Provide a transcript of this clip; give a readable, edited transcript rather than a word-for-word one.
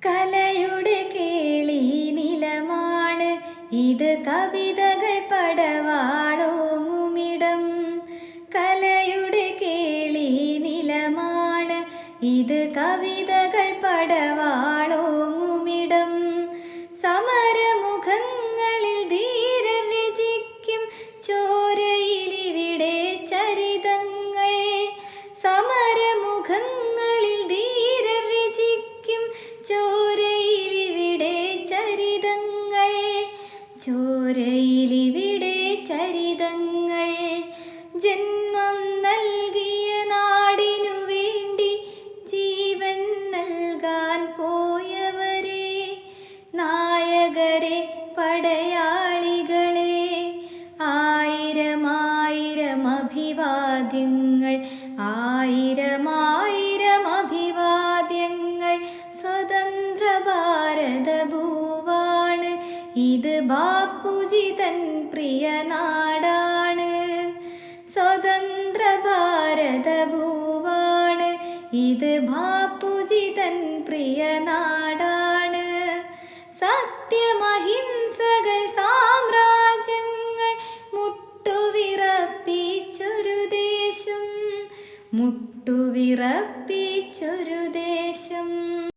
കലയുടെ കേളി നിലമാണ് ഇത്, കവിതകൾ പടവാളോങ്ങുമിടം. കലയുടെ കേളി നിലമാണ് ഇത്, കവിതകൾ പടവാളോങ്ങുമിടം. സമരമുഖങ്ങളിൽ ധീരർ രചിക്കും ചോരയിലിവിടെ ചരിതങ്ങൾ. സമരമുഖങ്ങളിൽ ധീരർ രചിക്കും ചോരയിലിവിടെ ചരിതങ്ങൾ. ചോരയിലിവിടെ ചരിതങ്ങൾ. ജന്മം നൽകിയ നാടിനു വേണ്ടി ജീവൻ നൽകാൻ പോയവരെ, നായകരെ, പടയാളികളെ, ആയിരമായിരം അഭിവാദ്യങ്ങൾ, ആയിരമായിരം അഭിവാദ്യങ്ങൾ. സ്വതന്ത്ര ഭാരത ഭൂവാണ് ഇത്, ബാപ്പുജി തൻ പ്രിയ നാടാണ്. സ്വതന്ത്ര ഭാരത ഭൂവാണ് ഇത്, ബാപ്പുജി തൻ പ്രിയ നാടാണ്. സത്യമഹിംസകൾ സാമ്രാജ്യങ്ങൾ മുട്ടുവിറപ്പിച്ചൊരു ദേശം, മുട്ടുവിറപ്പിച്ചൊരു ദേശം.